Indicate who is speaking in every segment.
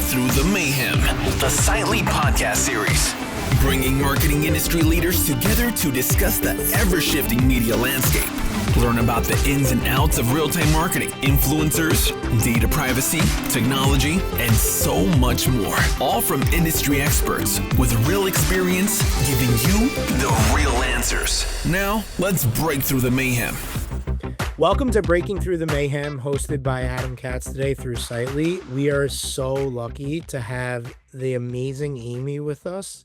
Speaker 1: Through the Mayhem, the Silently podcast series, bringing marketing industry leaders together to discuss the ever-shifting media landscape. Learn about the ins and outs of real-time marketing, influencers, data privacy, technology, and so much more. All from industry experts with real experience, giving you the real answers. Now, let's break through the mayhem.
Speaker 2: Welcome to Breaking Through the Mayhem, hosted by Adam Katz today through Sightly. We are so lucky to have the amazing Amy with us.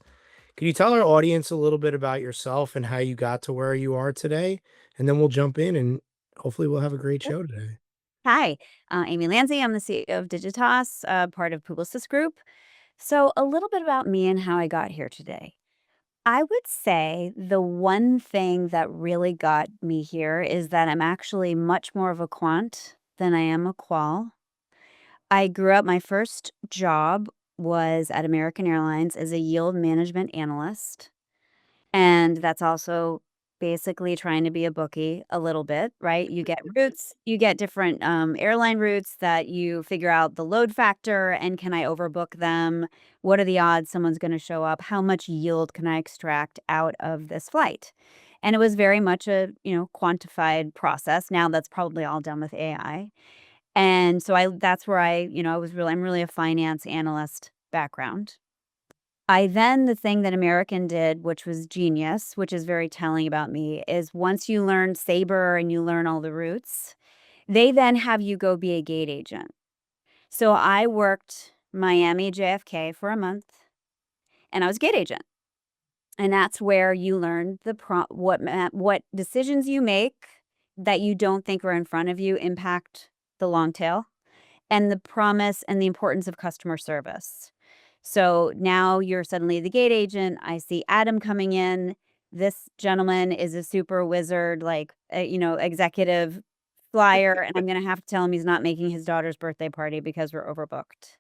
Speaker 2: Can you tell our audience a little bit about yourself and how you got to where you are today? And then we'll jump in and hopefully we'll have a great show today.
Speaker 3: Hi, Amy Lanzi. I'm the CEO of Digitas, part of Publicis Group. So a little bit about me and how I got here today. I would say the one thing that really got me here is that I'm actually much more of a quant than I am a qual. I grew up, my first job was at American Airlines as a yield management analyst. And that's also basically trying to be a bookie a little bit, right? You get routes, you get different airline routes that you figure out the load factor and can I overbook them? What are the odds someone's going to show up? How much yield can I extract out of this flight? And it was very much a, quantified process. Now that's probably all done with AI. And so that's where I'm really a finance analyst background. The thing that American did, which was genius, which is very telling about me, is once you learn Sabre and you learn all the routes, they then have you go be a gate agent. So I worked Miami JFK for a month and I was gate agent. And that's where you learn what decisions you make that you don't think are in front of you impact the long tail and the promise and the importance of customer service. So now you're suddenly the gate agent. I see Adam coming in. This gentleman is a super wizard, executive flyer. And I'm going to have to tell him he's not making his daughter's birthday party because we're overbooked.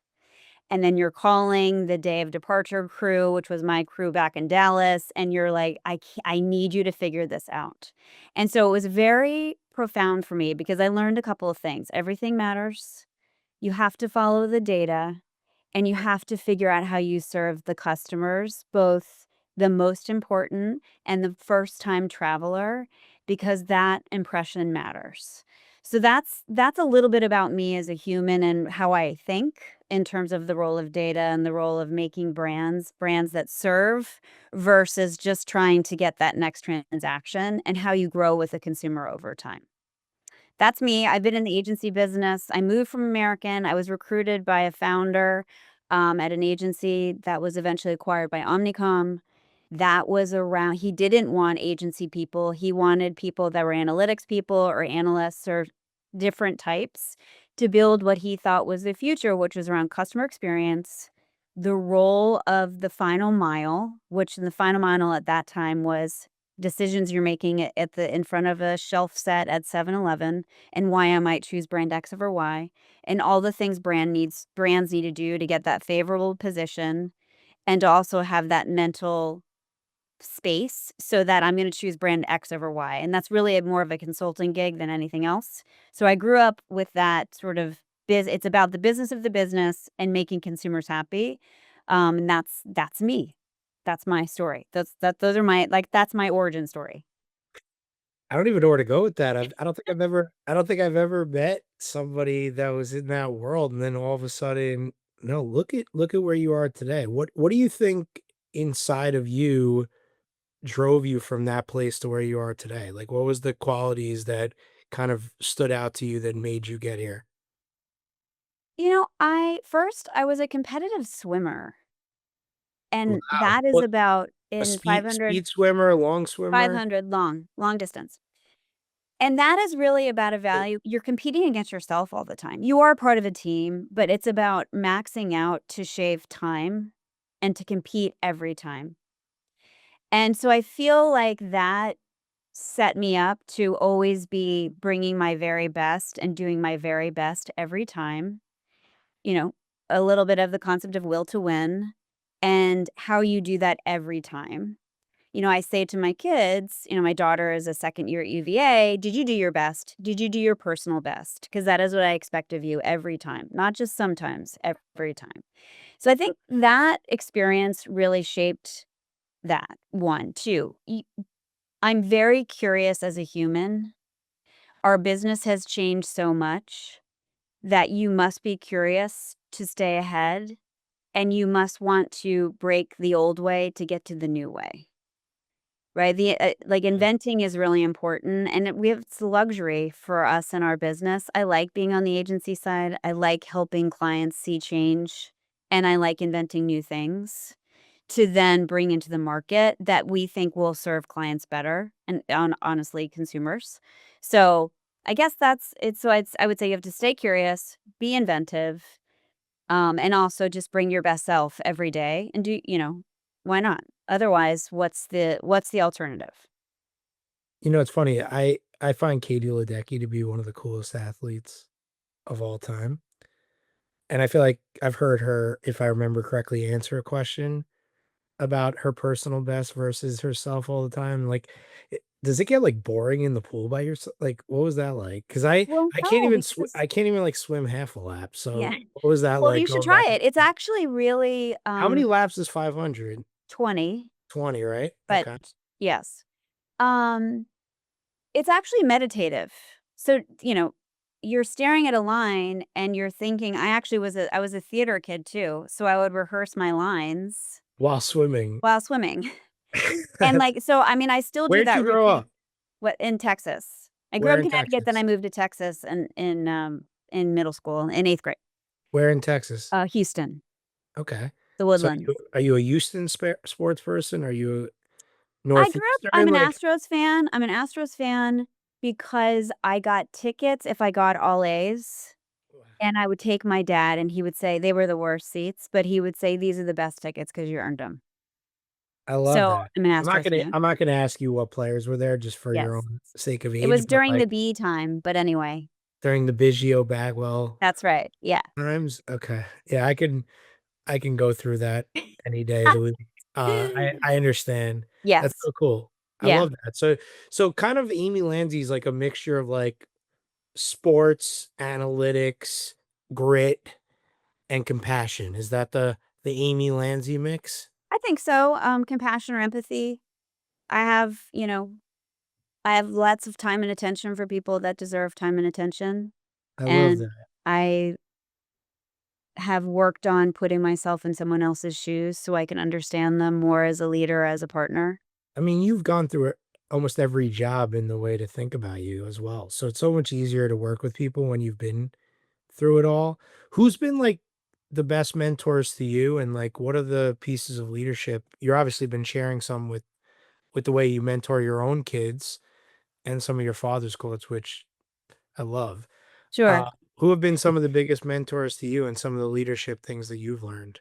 Speaker 3: And then you're calling the day of departure crew, which was my crew back in Dallas. And you're like, I need you to figure this out. And so it was very profound for me because I learned a couple of things. Everything matters. You have to follow the data. And you have to figure out how you serve the customers, both the most important and the first-time traveler, because that impression matters. So that's a little bit about me as a human and how I think in terms of the role of data and the role of making brands that serve versus just trying to get that next transaction and how you grow with a consumer over time. That's me. I've been in the agency business. I moved from American. I was recruited by a founder at an agency that was eventually acquired by Omnicom. That was around, he didn't want agency people. He wanted people that were analytics people or analysts or different types to build what he thought was the future, which was around customer experience, the role of the final mile, which in the final mile at that time was decisions you're making in front of a shelf set at 7-Eleven and why I might choose brand X over Y and all the things brands need to do to get that favorable position and to also have that mental space so that I'm going to choose brand X over Y. And that's really more of a consulting gig than anything else. So I grew up with that sort of it's about the business of the business and making consumers happy. And that's me. That's my story. That's my origin story.
Speaker 2: I don't even know where to go with that. I don't think I've ever met somebody that was in that world, and then all of a sudden, no, look at where you are today. What do you think inside of you drove you from that place to where you are today? Like, what was the qualities that kind of stood out to you that made you get here?
Speaker 3: I was a competitive swimmer. And
Speaker 2: Wow.
Speaker 3: that is
Speaker 2: What,
Speaker 3: about
Speaker 2: a
Speaker 3: in
Speaker 2: speed
Speaker 3: 500,
Speaker 2: swimmer, a long swimmer?
Speaker 3: 500 long distance. And that is really about a value. You're competing against yourself all the time. You are part of a team, but it's about maxing out to shave time and to compete every time. And so I feel like that set me up to always be bringing my very best and doing my very best every time. A little bit of the concept of will to win and how you do that every time. I say to my kids, my daughter is a second year at UVA, did you do your best? Did you do your personal best? Because that is what I expect of you every time, not just sometimes, every time. So I think that experience really shaped that. One, two, I'm very curious as a human. Our business has changed so much that you must be curious to stay ahead, and you must want to break the old way to get to the new way. Right? Like inventing is really important, and it's a luxury for us in our business. I like being on the agency side. I like helping clients see change, and I like inventing new things to then bring into the market that we think will serve clients better and honestly consumers. So I guess that's it. So I would say you have to stay curious, be inventive, and also just bring your best self every day and why not? Otherwise, what's the alternative?
Speaker 2: It's funny. I find Katie Ledecky to be one of the coolest athletes of all time, and I feel like I've heard her, if I remember correctly, answer a question about her personal best versus herself all the time. Like, does it get like boring in the pool by yourself? Like, what was that like? Because
Speaker 3: Well,
Speaker 2: I can't
Speaker 3: no,
Speaker 2: even
Speaker 3: because
Speaker 2: I can't even like swim half a lap.
Speaker 3: yeah.
Speaker 2: So what was that
Speaker 3: Well,
Speaker 2: like
Speaker 3: you should
Speaker 2: going
Speaker 3: try
Speaker 2: back?
Speaker 3: it. It's actually really,
Speaker 2: How many laps is 500?
Speaker 3: 20,
Speaker 2: 20, right?
Speaker 3: but
Speaker 2: Okay.
Speaker 3: yes. Um, it's actually meditative. So, you're staring at a line and you're thinking I was a theater kid too, so I would rehearse my lines
Speaker 2: While swimming.
Speaker 3: while swimming. And,
Speaker 2: That's
Speaker 3: I mean, I still do
Speaker 2: Where'd
Speaker 3: that
Speaker 2: you grow
Speaker 3: routine.
Speaker 2: up?
Speaker 3: What in Texas. I grew
Speaker 2: Where
Speaker 3: up in
Speaker 2: in
Speaker 3: Connecticut, then I
Speaker 2: Texas?
Speaker 3: moved to Texas in middle school, in 8th grade.
Speaker 2: Where in Texas?
Speaker 3: Houston,
Speaker 2: Okay.
Speaker 3: the
Speaker 2: So
Speaker 3: Woodlands.
Speaker 2: are you a Houston sports person? Are you
Speaker 3: I grew up
Speaker 2: Northeastern? Like,
Speaker 3: I'm an Astros fan because I got tickets if I got all A's, and I would take my dad, and he would say they were the worst seats, but he would say, "These are the best tickets because you earned them."
Speaker 2: I love
Speaker 3: So,
Speaker 2: that.
Speaker 3: I'm an Astros fan.
Speaker 2: I'm not gonna ask you what players were there just for your
Speaker 3: Yes.
Speaker 2: own sake of
Speaker 3: It
Speaker 2: age,
Speaker 3: was
Speaker 2: but,
Speaker 3: during the
Speaker 2: like,
Speaker 3: B time, but anyway.
Speaker 2: during the Biggio Bagwell
Speaker 3: That's right, yeah.
Speaker 2: times? Okay. Yeah, I can go through that any day of the week. I understand. That's
Speaker 3: Yes.
Speaker 2: so cool. I
Speaker 3: Yeah.
Speaker 2: love that. So kind of Amy Lanzi's like a mixture of, like, sports, analytics, grit, and compassion. Is that the Amy Lanzi mix?
Speaker 3: I think so, compassion or empathy. I have, I have lots of time and attention for people that deserve time and attention,
Speaker 2: I love
Speaker 3: and
Speaker 2: that.
Speaker 3: I have worked on putting myself in someone else's shoes so I can understand them more as a leader, as a partner.
Speaker 2: I mean, you've gone through almost every job in the way to think about you as well. So it's so much easier to work with people when you've been through it all. Who's been like the best mentors to you, and like what are the pieces of leadership? You're obviously been sharing some with the way you mentor your own kids and some of your father's quotes, which I love.
Speaker 3: Sure.
Speaker 2: Who have been some of the biggest mentors to you and some of the leadership things that you've learned?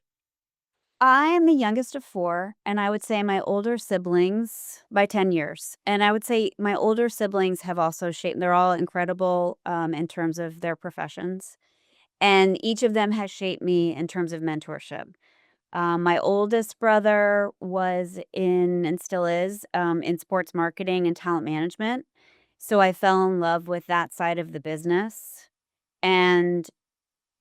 Speaker 3: I am the youngest of 4, and I would say my older siblings by 10 years, and I would say my older siblings have also shaped they're all incredible, in terms of their professions, and each of them has shaped me in terms of mentorship. My oldest brother was in and still is, in sports marketing and talent management, so I fell in love with that side of the business, and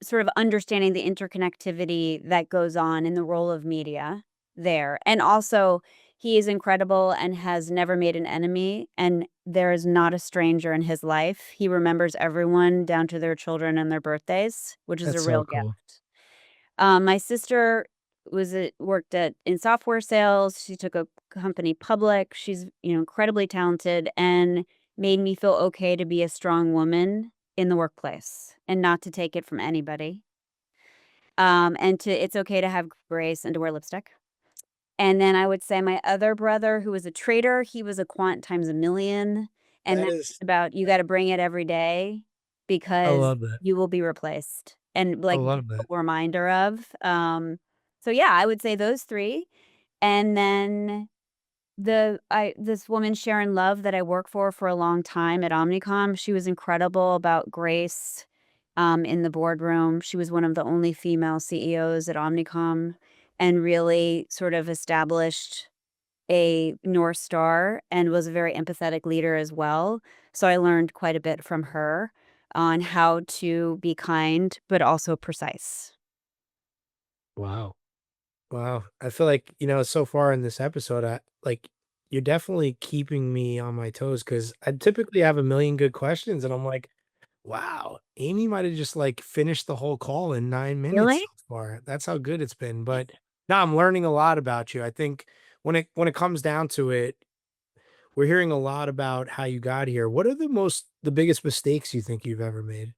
Speaker 3: sort of understanding the interconnectivity that goes on in the role of media there. And also, he is incredible and has never made an enemy, and there is not a stranger in his life. He remembers everyone down to their children and their birthdays, which is a
Speaker 2: That's so
Speaker 3: real
Speaker 2: cool.
Speaker 3: gift. My sister worked at in software sales. She took a company public. She's, incredibly talented and made me feel okay to be a strong woman in the workplace and not to take it from anybody. And to it's okay to have grace and to wear lipstick. And then I would say my other brother who was a trader, he was a quant times a million, and
Speaker 2: That
Speaker 3: that's
Speaker 2: is
Speaker 3: about you gotta bring it every day
Speaker 2: I
Speaker 3: because
Speaker 2: love that.
Speaker 3: you will be replaced and,
Speaker 2: I
Speaker 3: like,
Speaker 2: love that.
Speaker 3: a reminder of, so yeah, I would say those 3, and then this woman, Sharon Love, that I worked for a long time at Omnicom, she was incredible about grace, in the boardroom. She was one of the only female CEOs at Omnicom and really sort of established a North Star and was a very empathetic leader as well. So I learned quite a bit from her on how to be kind, but also precise.
Speaker 2: Wow. Wow. I feel like, so far in this episode, you're definitely keeping me on my toes because I typically have a million good questions and I'm like, wow, Amy might have just like finished the whole call in 9 minutes
Speaker 3: Really?
Speaker 2: so far. That's how good it's been. But now I'm learning a lot about you. I think when it comes down to it, we're hearing a lot about how you got here. What are the biggest mistakes you think you've ever made?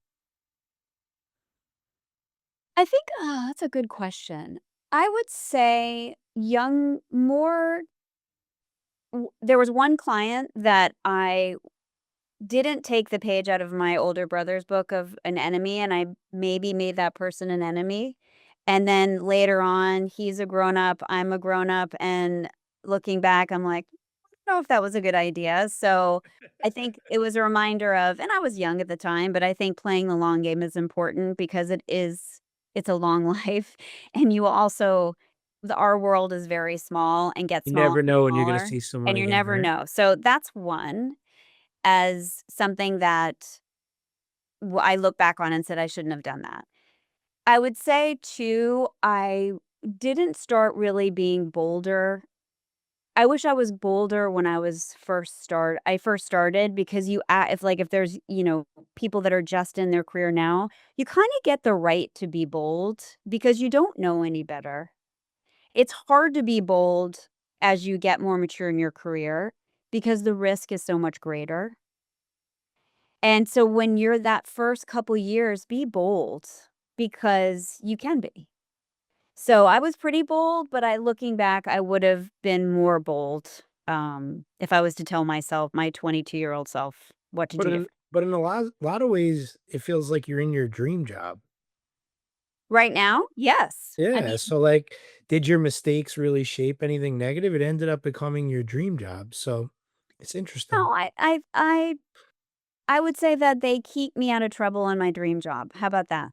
Speaker 3: I think that's a good question. I would say there was one client that I didn't take the page out of my older brother's book of an enemy, and I maybe made that person an enemy. And then later on, he's a grown up, I'm a grown up, and looking back, I'm like, I don't know if that was a good idea. So I think it was a reminder of, and I was young at the time, but I think playing the long game is important because it's a long life. And you also, our world is very small and gets
Speaker 2: You
Speaker 3: smaller
Speaker 2: never
Speaker 3: and
Speaker 2: know when you're gonna
Speaker 3: smaller,
Speaker 2: see someone
Speaker 3: and you
Speaker 2: again,
Speaker 3: never
Speaker 2: right?
Speaker 3: know. So that's one as something that I look back on and said I shouldn't have done that. I would say too, I didn't start really being bolder. I wish I was bolder when I first started because if there's, people that are just in their career now, you kind of get the right to be bold because you don't know any better. It's hard to be bold as you get more mature in your career because the risk is so much greater. And so when you're that first couple years, be bold because you can be. So I was pretty bold, but looking back, I would have been more bold if I was to tell myself, my 22-year-old self, what to
Speaker 2: But
Speaker 3: do
Speaker 2: in
Speaker 3: different.
Speaker 2: but in a lot of ways, it feels like you're in your dream job.
Speaker 3: Right now, yes. I
Speaker 2: Yeah,
Speaker 3: mean,
Speaker 2: so, like, did your mistakes really shape anything negative? It ended up becoming your dream job, so it's interesting.
Speaker 3: no, I would say that they keep me out of trouble in my dream job. How about that?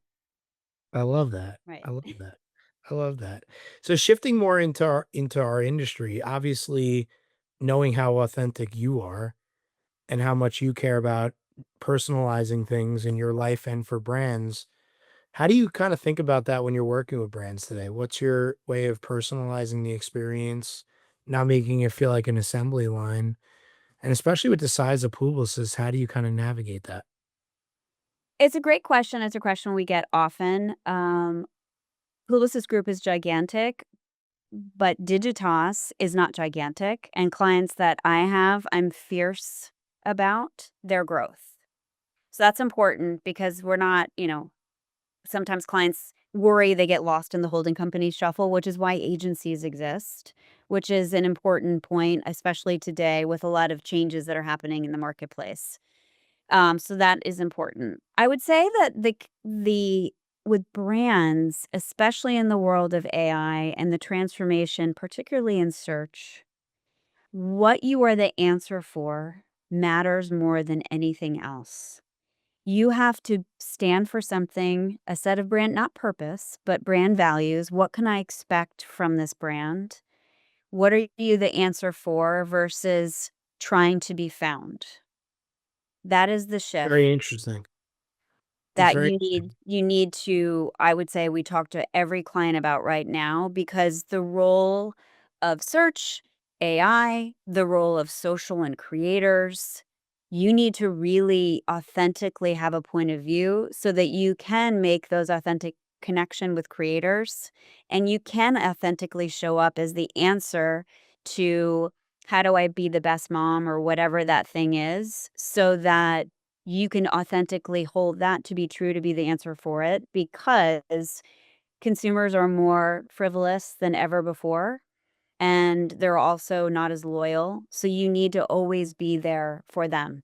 Speaker 2: I love that.
Speaker 3: Right.
Speaker 2: I love that. I love that. So shifting more into our industry, obviously knowing how authentic you are and how much you care about personalizing things in your life and for brands, how do you kinda think about that when you're working with brands today? What's your way of personalizing the experience, not making it feel like an assembly line? And especially with the size of Publicis, how do you kinda navigate that?
Speaker 3: It's a great question. It's a question we get often. Publicis Group is gigantic, but Digitas is not gigantic, and clients that I have, I'm fierce about their growth. So that's important because we're not, sometimes clients worry they get lost in the holding company shuffle, which is why agencies exist, which is an important point, especially today with a lot of changes that are happening in the marketplace. So that is important. I would say that the with brands, especially in the world of AI and the transformation, particularly in search, what you are the answer for matters more than anything else. You have to stand for something, a set of brand, not purpose, but brand values. What can I expect from this brand? What are you the answer for versus trying to be found? That is the
Speaker 2: Very
Speaker 3: shift
Speaker 2: interesting. It's
Speaker 3: that
Speaker 2: very
Speaker 3: you need to, I would say, we talk to every client about right now because the role of search, AI, the role of social and creators, you need to really authentically have a point of view so that you can make those authentic connection with creators and you can authentically show up as the answer to how do I be the best mom or whatever that thing is so that you can authentically hold that to be true to be the answer for it because consumers are more frivolous than ever before and they're also not as loyal. So you need to always be there for them.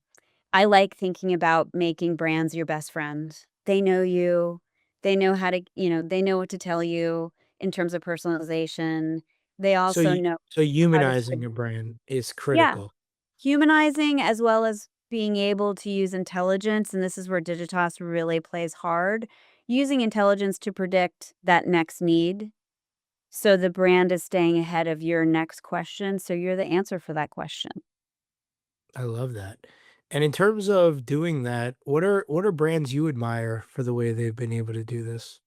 Speaker 3: I like thinking about making brands your best friend. They know you, they know how to, they know what to tell you in terms of personalization. They
Speaker 2: so
Speaker 3: also
Speaker 2: you
Speaker 3: know
Speaker 2: so
Speaker 3: how to
Speaker 2: humanizing a brand is
Speaker 3: yeah,
Speaker 2: critical.
Speaker 3: humanizing as well as being able to use intelligence, and this is where Digitas really plays hard, using intelligence to predict that next need So the brand is staying ahead of your next question, so you're the answer for that question.
Speaker 2: I love that. And in terms of doing that, what are brands you admire for the way they've been able to do this?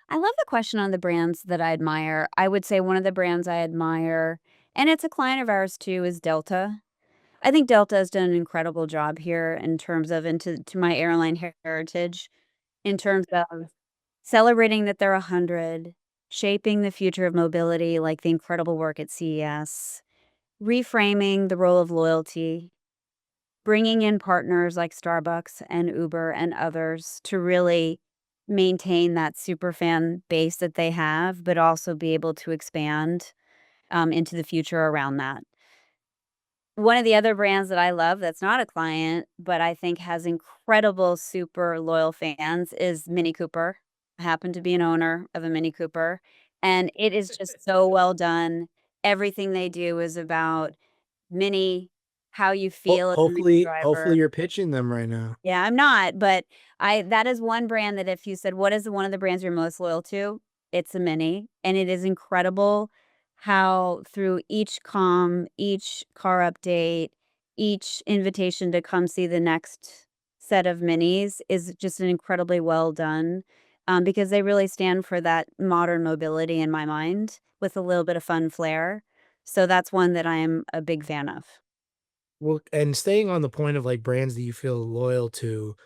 Speaker 3: I love the question on the brands that I admire. I would say one of the brands I admire, and it's a client of ours too, is Delta. I think Delta has done an incredible job here in terms of into to my airline heritage, in terms of celebrating that they're 100, shaping the future of mobility, like the incredible work at CES, reframing the role of loyalty, bringing in partners like Starbucks and Uber and others to really maintain that super fan base that they have, but also be able to expand into the future around that. One of the other brands that I love that's not a client, but I think has incredible super loyal fans is Mini Cooper. I happen to be an owner of a Mini Cooper, and it is just so well done. Everything they do is about Mini, how you feel as a Mini
Speaker 2: Hopefully
Speaker 3: driver.
Speaker 2: you're pitching them right now.
Speaker 3: Yeah, I'm not, but I that is one brand that if you said, "What is one of the brands you're most loyal to?" It's a Mini, and it is incredible how through each each car update, each invitation to come see the next set of Minis is just an incredibly well done, because they really stand for that modern mobility in my mind with a little bit of fun flair. So that's one that I am a big fan of.
Speaker 2: Well, and staying on the point of like brands that you feel loyal to,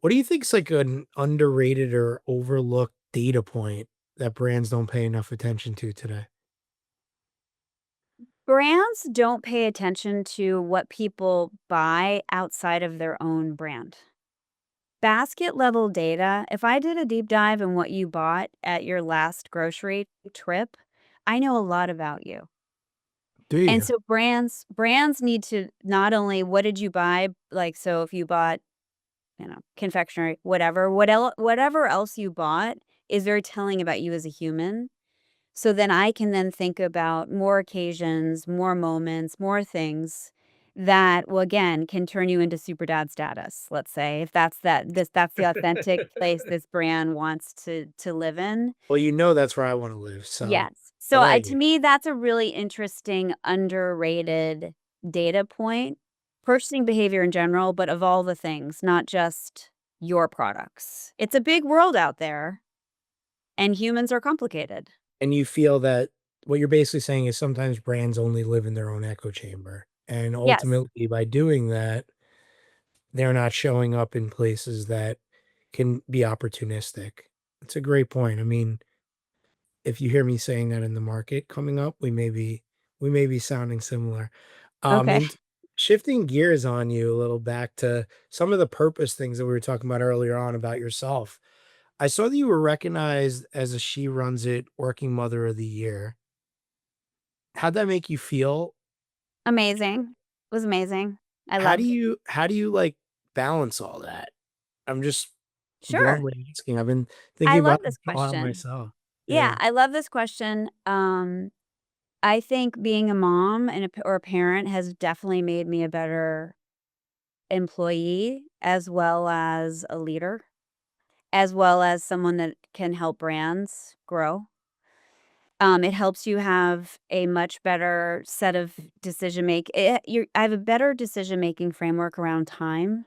Speaker 2: what do you think's like an underrated or overlooked data point that brands don't pay enough attention to today?
Speaker 3: Brands don't pay attention to what people buy outside of their own brand. Basket level data, if I did a deep dive in what you bought at your last grocery trip, I know a lot about you.
Speaker 2: Do
Speaker 3: And
Speaker 2: you?
Speaker 3: so brands need to not only what did you buy, like so if you bought, confectionery, whatever else you bought is very telling about you as a human. So then I can then think about more occasions, more moments, more things that, well, again, can turn you into super dad status, let's say, if that's the authentic place this brand wants to live in.
Speaker 2: Well, you know that's where I wanna live, so
Speaker 3: Yes.
Speaker 2: I
Speaker 3: So,
Speaker 2: like
Speaker 3: to
Speaker 2: it.
Speaker 3: me, that's a really interesting, underrated data point. Purchasing behavior in general, but of all the things, not just your products. It's a big world out there, and humans are complicated.
Speaker 2: And you feel that what you're basically saying is sometimes brands only live in their own echo chamber, and
Speaker 3: Yes.
Speaker 2: ultimately, by doing that, they're not showing up in places that can be opportunistic. It's a great point. I mean, if you hear me saying that in the market coming up, we may be sounding similar.
Speaker 3: Okay.
Speaker 2: And shifting gears on you a little back to some of the purpose things that we were talking about earlier on about yourself. I saw that you were recognized as a She Runs It Working Mother of the Year. How'd that make you feel?
Speaker 3: Amazing. It was amazing. I
Speaker 2: How do
Speaker 3: loved it.
Speaker 2: you how do you, like, balance all that? I'm just
Speaker 3: Sure.
Speaker 2: bluntly asking. I've been
Speaker 3: I
Speaker 2: thinking
Speaker 3: love
Speaker 2: about
Speaker 3: this
Speaker 2: this a lot
Speaker 3: question.
Speaker 2: myself.
Speaker 3: Yeah,
Speaker 2: Yeah.
Speaker 3: I love this question. I think being a mom and or a parent has definitely made me a better employee as well as a leader, as well as someone that can help brands grow. It helps you have a much better set of I have a better decision-making framework around time.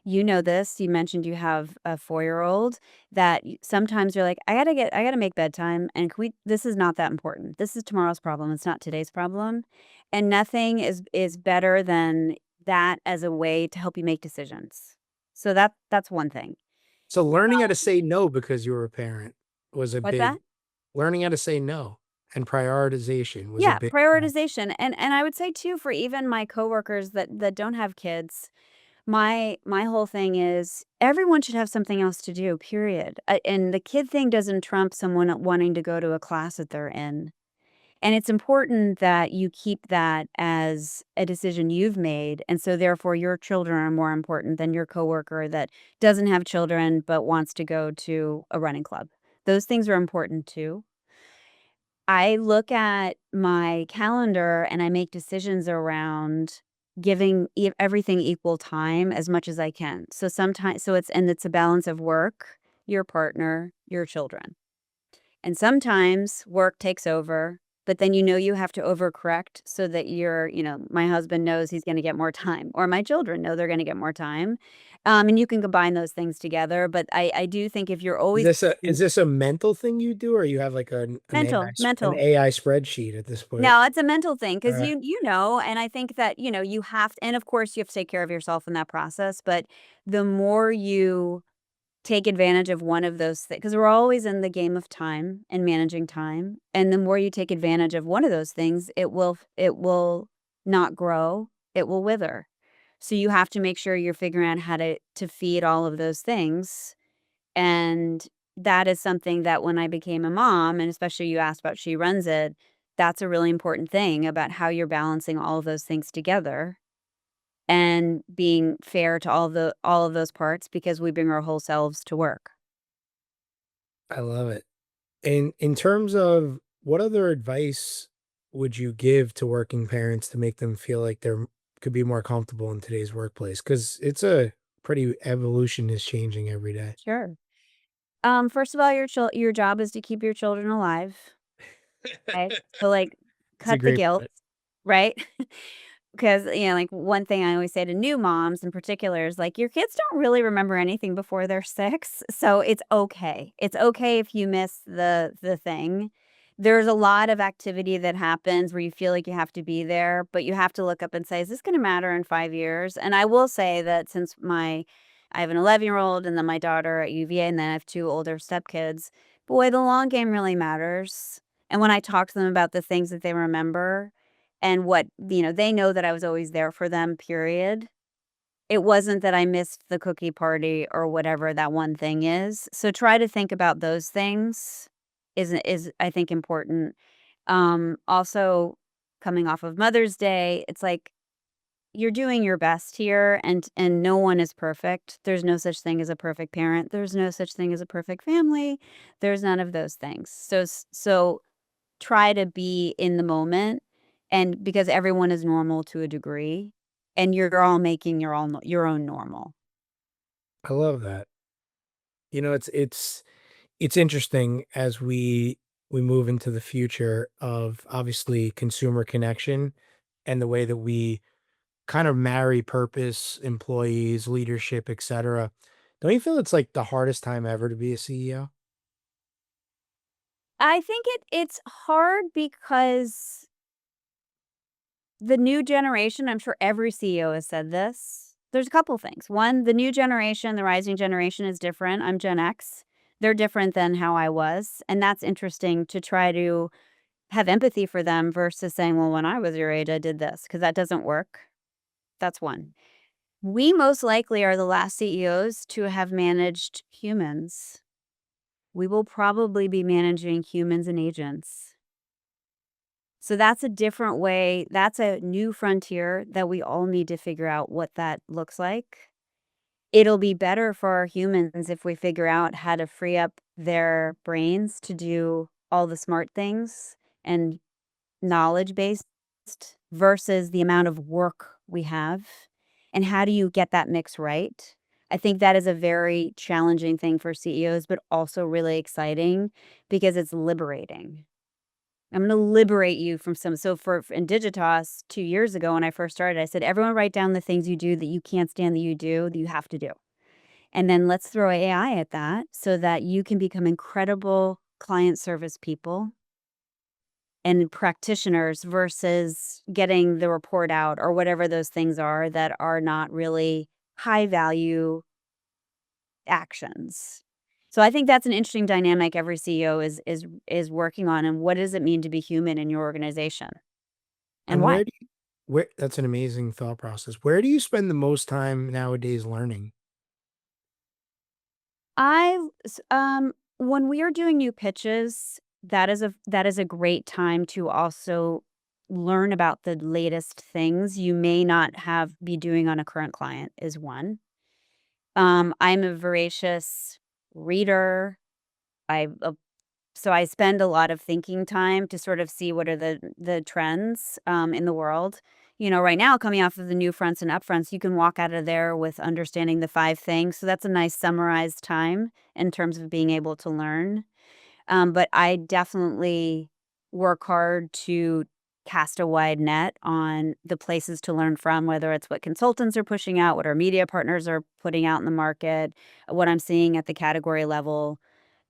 Speaker 3: You know this, you mentioned you have a four-year-old that sometimes you're like, I gotta make bedtime and can we this is not that important. This is tomorrow's problem, it's not today's problem. And nothing is better than that as a way to help you make decisions. So that's one thing.
Speaker 2: So learning how to say no because you were a parent was a
Speaker 3: What's that?
Speaker 2: big learning how to say no and prioritization was a
Speaker 3: Yeah,
Speaker 2: big
Speaker 3: prioritization, and I would say too for even my coworkers that don't have kids, my whole thing is everyone should have something else to do, period, and the kid thing doesn't trump someone wanting to go to a class that they're in, and it's important that you keep that as a decision you've made, and so therefore your children are more important than your coworker that doesn't have children but wants to go to a running club. Those things are important too. I look at my calendar and I make decisions around giving everything equal time as much as I can. So it's a balance of work, your partner, your children. And sometimes work takes over, but then you have to overcorrect so that my husband knows he's gonna get more time, or my children know they're gonna get more time. And you can combine those things together, but I do think if you're always
Speaker 2: Is this a mental thing you do, or you have like an
Speaker 3: mental.
Speaker 2: AI spreadsheet at this point?
Speaker 3: No, it's a mental thing because
Speaker 2: Alright.
Speaker 3: and I think that, you have and of course you have to take care of yourself in that process, but the more you take advantage of one of those things, because we're always in the game of time and managing time, and the more you take advantage of one of those things, it will not grow, it will wither. So you have to make sure you're figuring out how to feed all of those things, and that is something that when I became a mom, and especially you asked about She Runs It, that's a really important thing about how you're balancing all of those things together and being fair to all of those parts because we bring our whole selves to work.
Speaker 2: I love it. In terms of what other advice would you give to working parents to make them feel like they're could be more comfortable in today's workplace? Because it's a pretty evolution is changing every day.
Speaker 3: Sure. First of all, your job is to keep your children alive, okay? So, like,
Speaker 2: It's a
Speaker 3: cut the
Speaker 2: great
Speaker 3: guilt,
Speaker 2: point.
Speaker 3: right? Because, like, one thing I always say to new moms in particular is, like, your kids don't really remember anything before they're 6, so it's okay. It's okay if you miss the thing. There's a lot of activity that happens where you feel like you have to be there, but you have to look up and say, "Is this gonna matter in 5 years?" And I will say that since I have an 11-year-old and then my daughter at UVA, and then I have 2 older stepkids, boy, the long game really matters. And when I talk to them about the things that they remember, and they know that I was always there for them, period. It wasn't that I missed the cookie party or whatever that one thing is. So try to think about those things is I think important. Also coming off of Mother's Day, it's like you're doing your best here and no one is perfect. There's no such thing as a perfect parent. There's no such thing as a perfect family. There's none of those things. So try to be in the moment, and because everyone is normal to a degree, and you're all making your own normal.
Speaker 2: I love that. It's interesting as we move into the future of obviously consumer connection and the way that we kind of marry purpose, employees, leadership, etc. Don't you feel it's like the hardest time ever to be a CEO?
Speaker 3: I think it's hard because the new generation, I'm sure every CEO has said this. There's a couple things. One, the new generation, the rising generation is different. I'm Gen X. They're different than how I was, and that's interesting to try to have empathy for them versus saying, "Well, when I was your age, I did this," because that doesn't work. That's one. We most likely are the last CEOs to have managed humans. We will probably be managing humans and agents. So that's a different way. That's a new frontier that we all need to figure out what that looks like. It'll be better for our humans if we figure out how to free up their brains to do all the smart things and knowledge based versus the amount of work we have. And how do you get that mix right? I think that is a very challenging thing for CEOs, but also really exciting because it's liberating. I'm going to liberate you from some. So in Digitas 2 years ago, when I first started, I said, everyone write down the things you do that you can't stand that you do, that you have to do. And then let's throw AI at that so that you can become incredible client service people and practitioners versus getting the report out or whatever those things are that are not really high value actions. So I think that's an interesting dynamic every CEO is working on, and what does it mean to be human in your organization and
Speaker 2: And
Speaker 3: why?
Speaker 2: where that's an amazing thought process. Where do you spend the most time nowadays learning?
Speaker 3: When we are doing new pitches, that is a great time to also learn about the latest things you may not have be doing on a current client is one. I'm a voracious reader. I So I spend a lot of thinking time to sort of see what are the trends in the world. Right now, coming off of the new fronts and upfronts, you can walk out of there with understanding the 5 things. So that's a nice summarized time in terms of being able to learn. But I definitely work hard to cast a wide net on the places to learn from, whether it's what consultants are pushing out, what our media partners are putting out in the market, what I'm seeing at the category level,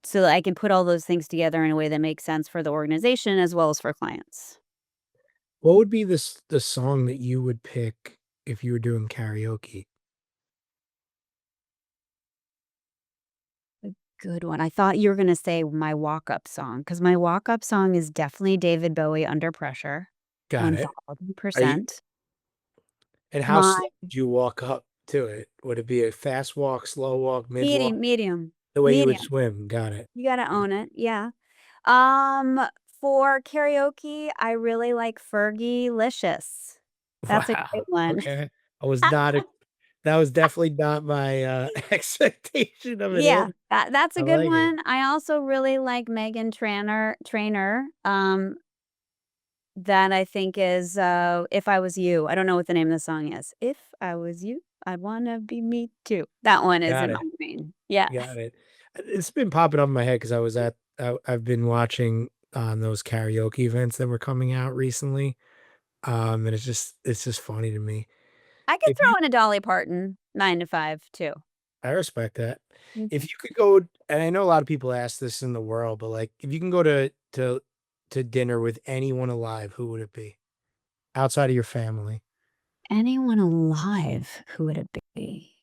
Speaker 3: so that I can put all those things together in a way that makes sense for the organization as well as for clients.
Speaker 2: What would be the song that you would pick if you were doing karaoke?
Speaker 3: Good one. I thought you were gonna say my walk-up song, because my walk-up song is definitely David Bowie, "Under Pressure,"
Speaker 2: Got it. Are you
Speaker 3: 1000%.
Speaker 2: and how
Speaker 3: My
Speaker 2: slow would you walk up to it? Would it be a fast walk, slow walk, mid walk?
Speaker 3: medium,
Speaker 2: The way you would
Speaker 3: medium.
Speaker 2: swim, got it.
Speaker 3: You gotta own it, yeah. Um, for karaoke, I really like Fergie-licious. That's a great
Speaker 2: Wow,
Speaker 3: one.
Speaker 2: okay. I was not e that was definitely not my, expectation of an
Speaker 3: Yeah,
Speaker 2: answer.
Speaker 3: that's
Speaker 2: I
Speaker 3: a good
Speaker 2: like it.
Speaker 3: one. I also really like Megan Trainor, that I think is, "If I Was You." I don't know what the name of the song is. "If I was you, I'd wanna be me too." That one is
Speaker 2: Got
Speaker 3: in
Speaker 2: it,
Speaker 3: my brain. Yeah.
Speaker 2: got it. It's been popping up in my head because I've been watching, those karaoke events that were coming out recently, and it's just funny to me.
Speaker 3: I could
Speaker 2: If you
Speaker 3: throw in a Dolly Parton 9 to 5 too.
Speaker 2: I respect that. If
Speaker 3: Mhm.
Speaker 2: you could go and I know a lot of people ask this in the world, but, like, if you can go to dinner with anyone alive, who would it be? Outside of your family.
Speaker 3: Anyone alive, who would it be?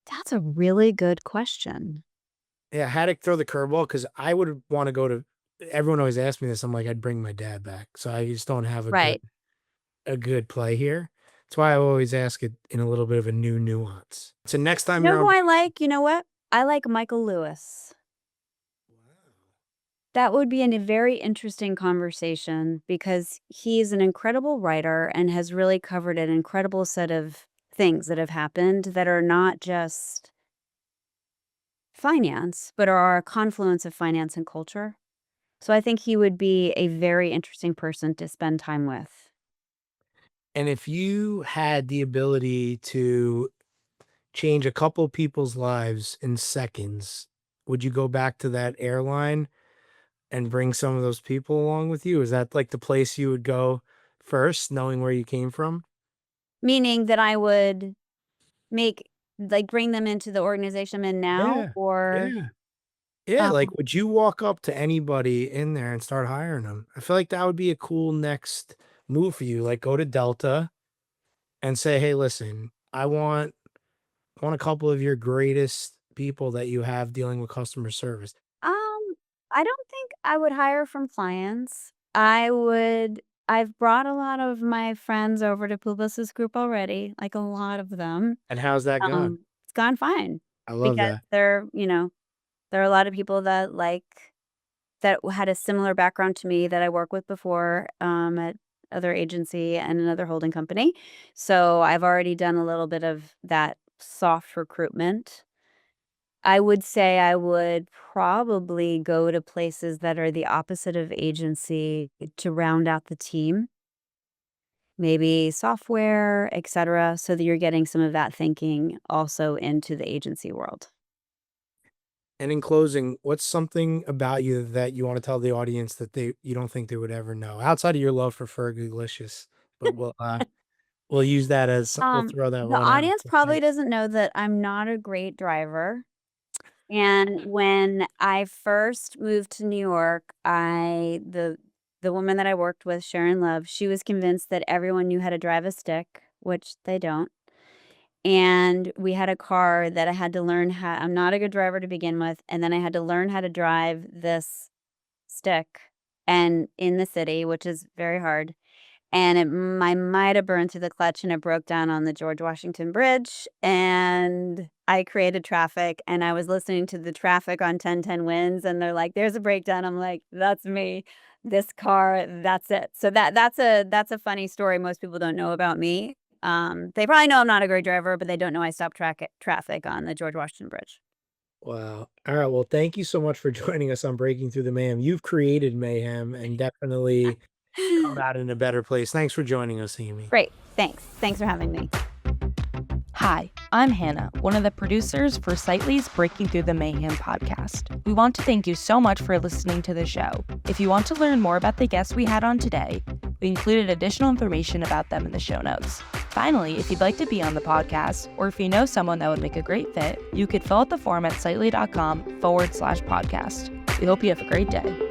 Speaker 3: That's a really good question.
Speaker 2: Yeah, I had to throw the curveball because I would wanna go to everyone always asks me this, I'm like, "I'd bring my dad back." So I just don't have
Speaker 3: Right.
Speaker 2: a good play here. That's why I always ask it in a little bit of a new nuance. So next
Speaker 3: You
Speaker 2: time
Speaker 3: know
Speaker 2: you're
Speaker 3: who
Speaker 2: on
Speaker 3: I like? You know what? I like Michael Lewis.
Speaker 2: Wow.
Speaker 3: That would be a very interesting conversation because he's an incredible writer and has really covered an incredible set of things that have happened that are not just finance, but are a confluence of finance and culture. So I think he would be a very interesting person to spend time with.
Speaker 2: And if you had the ability to change a couple people's lives in seconds, would you go back to that airline and bring some of those people along with you? Is that, like, the place you would go first, knowing where you came from?
Speaker 3: Meaning that I would make bring them into the organization I'm in now
Speaker 2: Yeah.
Speaker 3: or,
Speaker 2: Yeah. Yeah,
Speaker 3: um
Speaker 2: like, would you walk up to anybody in there and start hiring them? I feel like that would be a cool next move for you, like, go to Delta and say, "Hey, listen, I want a couple of your greatest people that you have dealing with customer service."
Speaker 3: Um, I don't think I would hire from clients. I've brought a lot of my friends over to Publicis Group already, like a lot of them.
Speaker 2: And how's that gone?
Speaker 3: It's gone fine
Speaker 2: I love
Speaker 3: because
Speaker 2: that.
Speaker 3: there are a lot of people that had a similar background to me that I worked with before, at other agency and another holding company. So I've already done a little bit of that soft recruitment. I would say I would probably go to places that are the opposite of agency to round out the team, maybe software, etcetera, so that you're getting some of that thinking also into the agency world.
Speaker 2: And in closing, what's something about you that you wanna tell the audience that you don't think they would ever know, outside of your love for Fergalicious, but we'll use that as we'll throw that
Speaker 3: The
Speaker 2: one out
Speaker 3: audience
Speaker 2: to
Speaker 3: probably
Speaker 2: say
Speaker 3: doesn't know that I'm not a great driver, and when I first moved to New York, the woman that I worked with, Sharon Love, she was convinced that everyone knew how to drive a stick, which they don't. And we had a car that I had to learn how I'm not a good driver to begin with, and then I had to learn how to drive this stick and in the city, which is very hard. And I might have burned through the clutch and it broke down on the George Washington Bridge, and I created traffic, and I was listening to the traffic on 1010 winds, and they're like, "There's a breakdown." I'm like, "That's me. This car, that's it." So that's a funny story most people don't know about me. They probably know I'm not a great driver, but they don't know I stopped traffic on the George Washington Bridge.
Speaker 2: wow. Alright, well, thank you so much for joining us on Breaking Through the Mayhem. You've created mayhem and definitely come out in a better place. Thanks for joining us, Amy.
Speaker 3: Great. Thanks. Thanks for having me.
Speaker 4: Hi, I'm Hannah, one of the producers for Sightly's Breaking Through the Mayhem podcast. We want to thank you so much for listening to the show. If you want to learn more about the guests we had on today, we included additional information about them in the show notes. Finally, if you'd like to be on the podcast, or if you know someone that would make a great fit, you could fill out the form at sightly.com/podcast. We hope you have a great day.